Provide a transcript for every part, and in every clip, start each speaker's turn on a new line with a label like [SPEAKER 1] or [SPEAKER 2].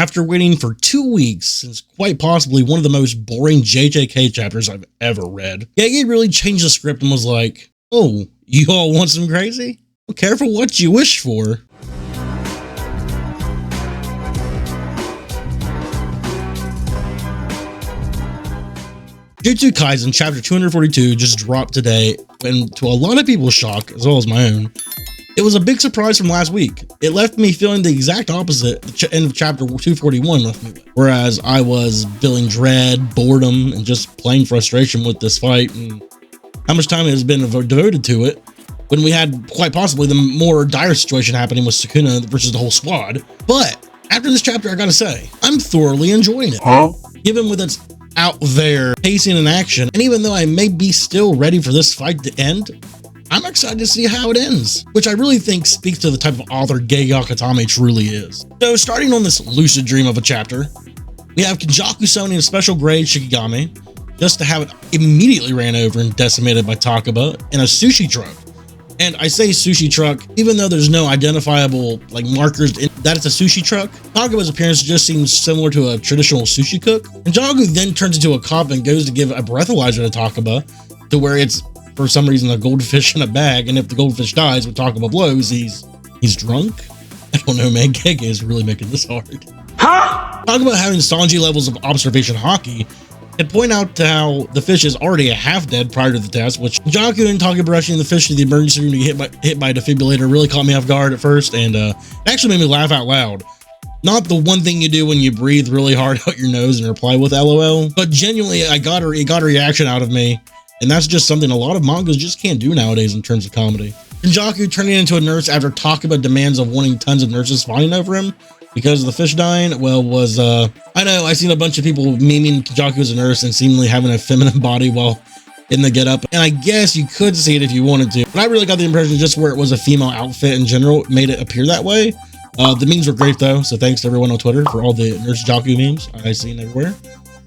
[SPEAKER 1] after waiting for 2 weeks since quite possibly one of the most boring JJK chapters I've ever read, Gege really changed the script and was like, oh, you all want some crazy? Well, careful what you wish for. Jujutsu Kaisen chapter 242 just dropped today, and to a lot of people's shock, as well as my own, it was a big surprise from last week. It left me feeling the exact opposite the end of chapter 241 left me with. Whereas I was feeling dread, boredom, and just plain frustration with this fight and how much time has been devoted to it, when we had quite possibly the more dire situation happening with Sukuna versus the whole squad. But after this chapter, I gotta say, I'm thoroughly enjoying it. Given with its out there pacing and action, and even though I may be still ready for this fight to end, I'm excited to see how it ends, which I really think speaks to the type of author Gege Akutami truly is. So starting on this lucid dream of a chapter, we have Kenjaku summoning a special grade Shikigami just to have it immediately ran over and decimated by Takaba in a sushi truck. And I say sushi truck, even though there's no identifiable markers that it's a sushi truck. Takaba's appearance just seems similar to a traditional sushi cook. And Kenjaku then turns into a cop and goes to give a breathalyzer to Takaba, to where it's, for some reason, a goldfish in a bag. And if the goldfish dies when Takaba blows, he's drunk? I don't know, man. Gege is really making this hard. Talk about having Sanji levels of observation hockey. It point out to how the fish is already a half dead prior to the test, which Kenjaku and Takaba rushing the fish to the emergency room to get hit by a defibrillator really caught me off guard at first, and it actually made me laugh out loud. Not the one thing you do when you breathe really hard out your nose and reply with LOL, but genuinely it got a reaction out of me, and that's just something a lot of mangas just can't do nowadays in terms of comedy. Kenjaku turning into a nurse after Takaba demands of wanting tons of nurses fighting over him because of the fish dying, well, was, I know, I've seen a bunch of people memeing Kenjaku as a nurse and seemingly having a feminine body while in the getup, and I guess you could see it if you wanted to, but I really got the impression just where it was a female outfit in general made it appear that way. The memes were great though, so thanks to everyone on Twitter for all the Nurse Jaku memes I've seen everywhere.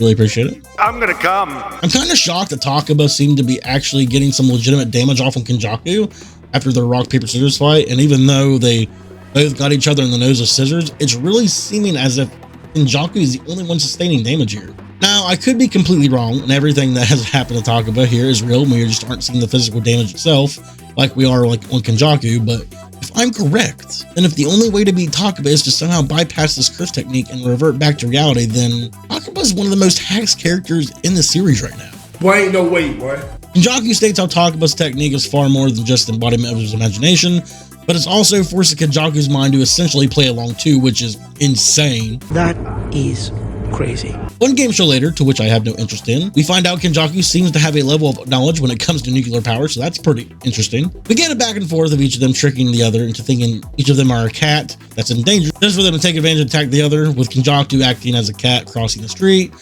[SPEAKER 1] Really appreciate it. I'm gonna come. I'm kind of shocked that Takaba seemed to be actually getting some legitimate damage off on Kenjaku after their rock, paper, scissors fight, and even though they both got each other in the nose with scissors, it's really seeming as if Kenjaku is the only one sustaining damage here. Now, I could be completely wrong, and everything that has happened to Takaba here is real, and we just aren't seeing the physical damage itself like we are on Kenjaku, but if I'm correct, then if the only way to beat Takaba is to somehow bypass this curse technique and revert back to reality, then Takaba is one of the most hacked characters in the series right now.
[SPEAKER 2] Boy, ain't no way, boy.
[SPEAKER 1] Kenjaku states how Takaba's technique is far more than just embodiment of his imagination, but it's also forcing Kenjaku's mind to essentially play along too, which is insane.
[SPEAKER 3] That is crazy.
[SPEAKER 1] One game show later, to which I have no interest in, we find out Kenjaku seems to have a level of knowledge when it comes to nuclear power, so that's pretty interesting. We get a back and forth of each of them tricking the other into thinking each of them are a cat that's in danger, just for them to take advantage and attack the other, with Kenjaku acting as a cat crossing the street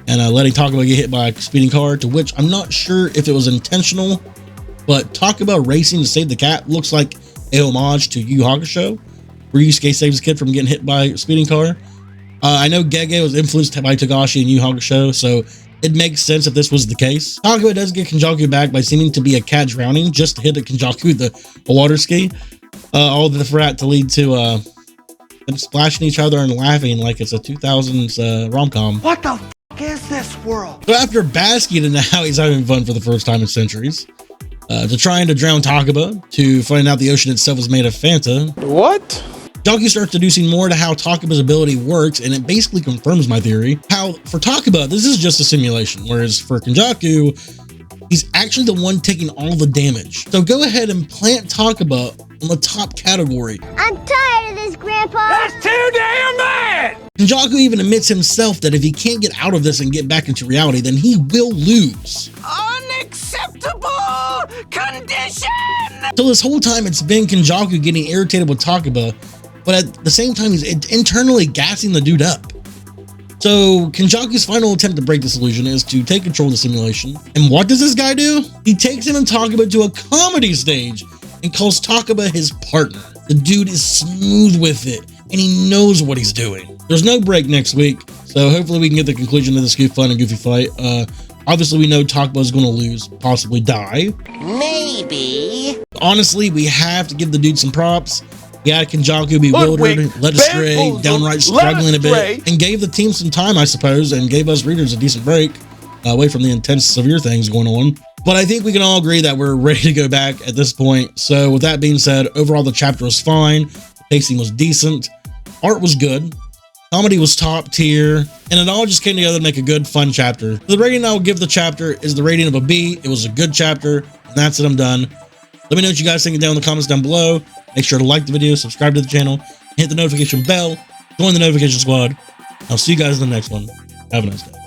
[SPEAKER 1] and letting Takaba get hit by a speeding car, to which I'm not sure if it was intentional, but Takaba racing to save the cat looks like a homage to Yu Yu Hakusho, where Yusuke saves his kid from getting hit by a speeding car. I know Gege was influenced by Togashi and Yu Yu Hakusho, so it makes sense if this was the case. Takaba does get Kenjaku back by seeming to be a cat drowning just to hit at Kenjaku the water ski. All for that to lead to them splashing each other and laughing like it's a 2000s rom-com.
[SPEAKER 3] What the f is this world?
[SPEAKER 1] So after basking in how he's having fun for the first time in centuries, to trying to drown Takaba, to finding out the ocean itself is made of Fanta.
[SPEAKER 2] What?
[SPEAKER 1] Kenjaku starts deducing more to how Takaba's ability works, and it basically confirms my theory. How, for Takaba, this is just a simulation, whereas for Kenjaku, he's actually the one taking all the damage. So go ahead and plant Takaba on the top category.
[SPEAKER 4] I'm tired of this, Grandpa.
[SPEAKER 2] That's too damn bad!
[SPEAKER 1] Kenjaku even admits himself that if he can't get out of this and get back into reality, then he will lose.
[SPEAKER 3] Unacceptable condition!
[SPEAKER 1] So this whole time it's been Kenjaku getting irritated with Takaba, but at the same time he's internally gassing the dude up. So Kenjaku's final attempt to break this illusion is to take control of the simulation. And what does this guy do? He takes him and Takaba to a comedy stage and calls Takaba his partner. The dude is smooth with it, and he knows what he's doing. There's no break next week, so hopefully we can get the conclusion of this fun and goofy fight. Obviously we know Takaba is going to lose, possibly die.
[SPEAKER 3] Maybe.
[SPEAKER 1] Honestly, we have to give the dude some props. He had Kenjaku bewildered, led astray, downright struggling a bit, and gave the team some time, I suppose, and gave us readers a decent break away from the intense, severe things going on. But I think we can all agree that we're ready to go back at this point. So with that being said, overall the chapter was fine, the pacing was decent, art was good, comedy was top tier, and it all just came together to make a good, fun chapter. The rating I will give the chapter is the rating of a B. It was a good chapter, and that's it, I'm done. Let me know what you guys think down in the comments down below. Make sure to like the video, subscribe to the channel, hit the notification bell, join the notification squad. I'll see you guys in the next one. Have a nice day.